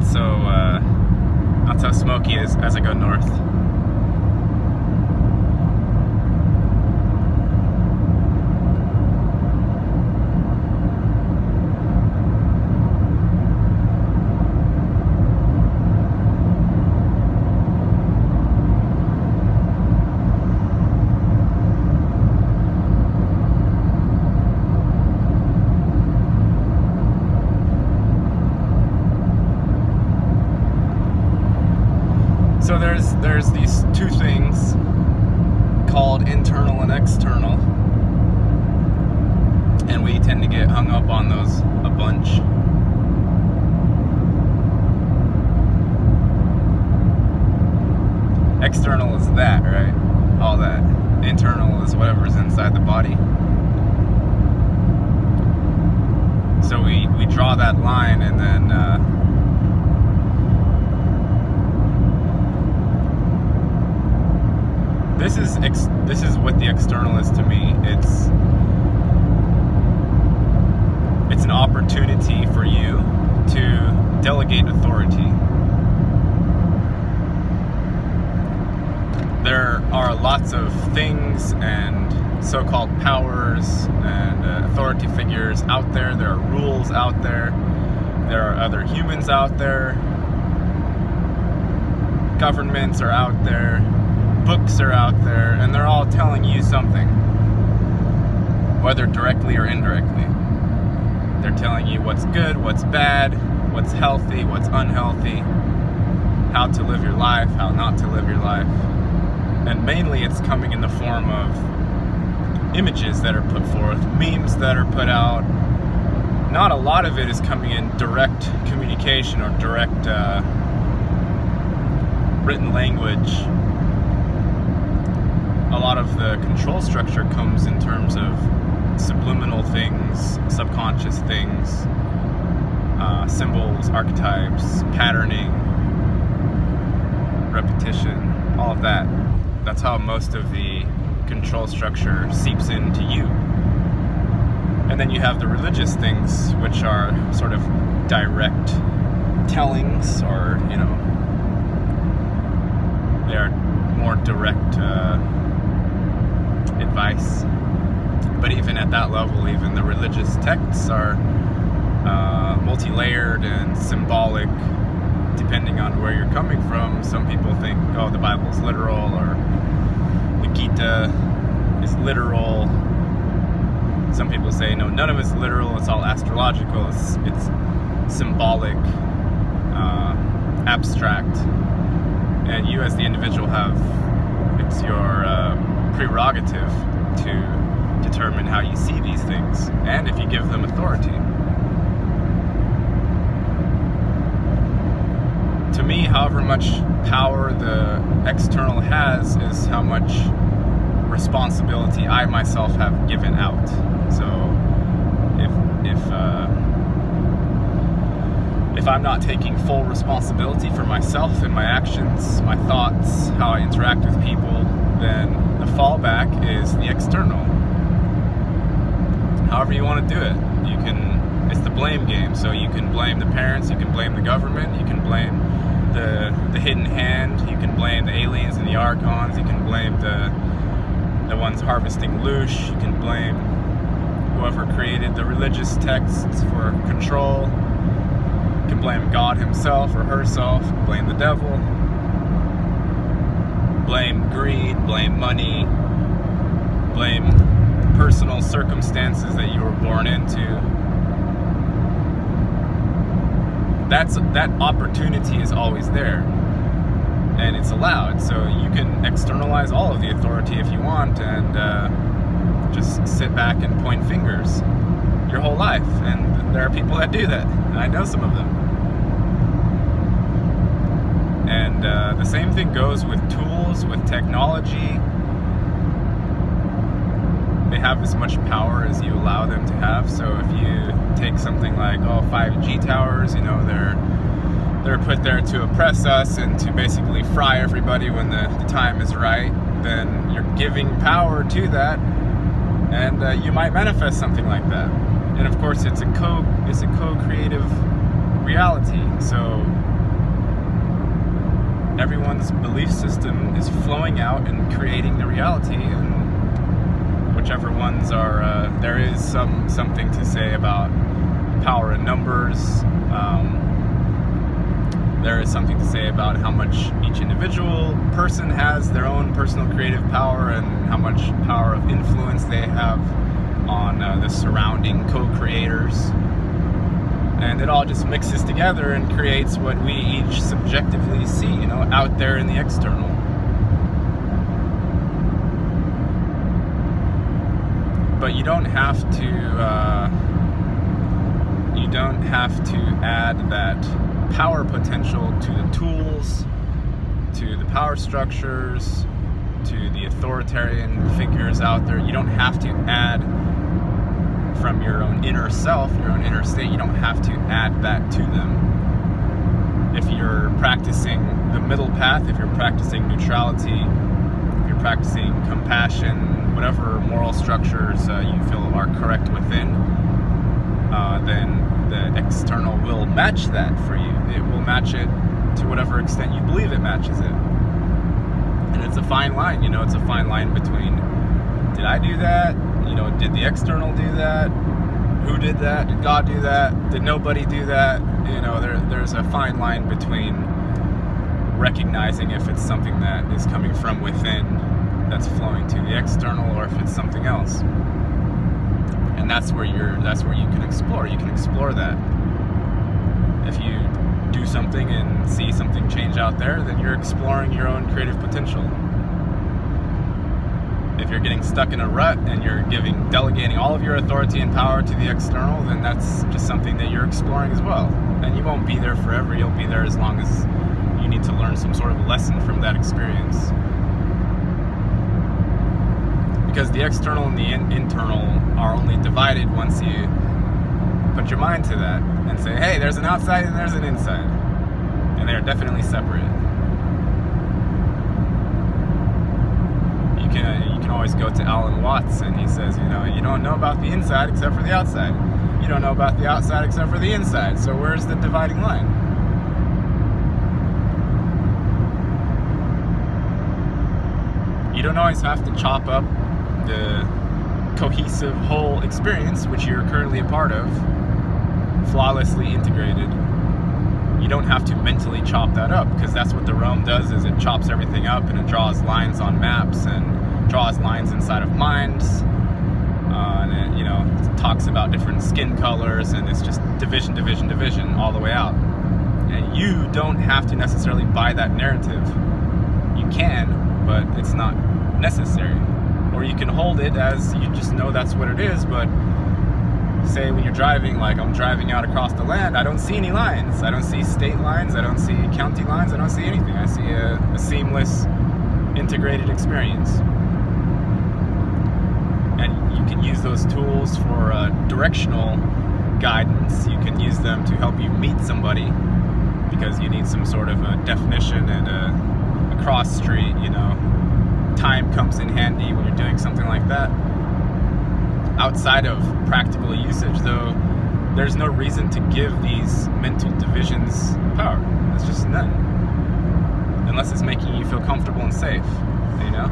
so that's how smoky it is as I go north. So there's these two things called internal and external, and we tend to get hung up on those a bunch. External is that, right? All that. Internal is whatever's inside the body. So we draw that line, and then this is what the external is to me. It's an opportunity for you to delegate authority. There are lots of things and so-called powers and authority figures out there. There are rules out there. There are other humans out there. Governments are out there. Books are out there, and they're all telling you something, whether directly or indirectly. They're telling you what's good, what's bad, what's healthy, what's unhealthy, how to live your life, how not to live your life. And mainly it's coming in the form of images that are put forth, memes that are put out. Not a lot of it is coming in direct communication or direct written language. A lot of the control structure comes in terms of subliminal things, subconscious things, symbols, archetypes, patterning, repetition, all of that. That's how most of the control structure seeps into you. And then you have the religious things, which are sort of direct tellings, or, you know, they are more direct advice. But even at that level, even the religious texts are multi-layered and symbolic, depending on where you're coming from. Some people think, oh, the Bible's literal, or the Gita is literal. Some people say, no, none of it's literal, it's all astrological, it's symbolic, abstract. And you as the individual it's your prerogative to determine how you see these things, and if you give them authority. To me, however much power the external has is how much responsibility I myself have given out. So if I'm not taking full responsibility for myself and my actions, my thoughts, how I interact with people, then the fallback is the external. However you want to do it. It's the blame game. So you can blame the parents, you can blame the government, you can blame the hidden hand, you can blame the aliens and the archons, you can blame the ones harvesting loosh, you can blame whoever created the religious texts for control, you can blame God himself or herself, blame the devil, blame greed, blame money, blame personal circumstances that you were born into. That opportunity is always there, and it's allowed. So you can externalize all of the authority if you want, and just sit back and point fingers your whole life. And there are people that do that, and I know some of them. And the same thing goes with tools, with technology. They have as much power as you allow them to have. So if you take something like 5G towers, you know, they're put there to oppress us and to basically fry everybody when the time is right, then you're giving power to that, and you might manifest something like that. And of course, it's a co-creative reality. So everyone's belief system is flowing out and creating the reality, and whichever ones are, there is something to say about power in numbers. There is something to say about how much each individual person has their own personal creative power, and how much power of influence they have on the surrounding co-creators. And it all just mixes together and creates what we each subjectively see, you know, out there in the external. But you don't have to add that power potential to the tools, to the power structures, to the authoritarian figures out there. You don't have to add from your own inner self, your own inner state. You don't have to add that to them. If you're practicing the middle path, if you're practicing neutrality, if you're practicing compassion, whatever moral structures you feel are correct within, then the external will match that for you. It will match it to whatever extent you believe it matches it. And it's a fine line, you know, it's a fine line between, did I do that? You know, did the external do that? Who did that? Did God do that? Did nobody do that? You know, there's a fine line between recognizing if it's something that is coming from within that's flowing to the external, or if it's something else. And that's where you can explore. You can explore that. If you do something and see something change out there, then you're exploring your own creative potential. If you're getting stuck in a rut and you're delegating all of your authority and power to the external, then that's just something that you're exploring as well. And you won't be there forever. You'll be there as long as you need to learn some sort of lesson from that experience. Because the external and the internal are only divided once you put your mind to that and say, hey, there's an outside and there's an inside. And they're definitely separate. You can always go to Alan Watts, and he says, you know, you don't know about the inside except for the outside. You don't know about the outside except for the inside. So where's the dividing line? You don't always have to chop up the cohesive whole experience, which you're currently a part of, flawlessly integrated. You don't have to mentally chop that up, because that's what the realm does, is it chops everything up and it draws lines on maps and draws lines inside of minds, and it, you know, it talks about different skin colors, and it's just division, division, division all the way out. And you don't have to necessarily buy that narrative. You can, but it's not necessary. Or you can hold it as you just know that's what it is, but say when you're driving, like I'm driving out across the land, I don't see any lines. I don't see state lines, I don't see county lines, I don't see anything. I see a seamless, integrated experience. And you can use those tools for directional guidance. You can use them to help you meet somebody, because you need some sort of a definition and a cross street, you know. Time comes in handy when you're doing something like that. Outside of practical usage, though, there's no reason to give these mental divisions power. There's just none. Unless it's making you feel comfortable and safe, you know?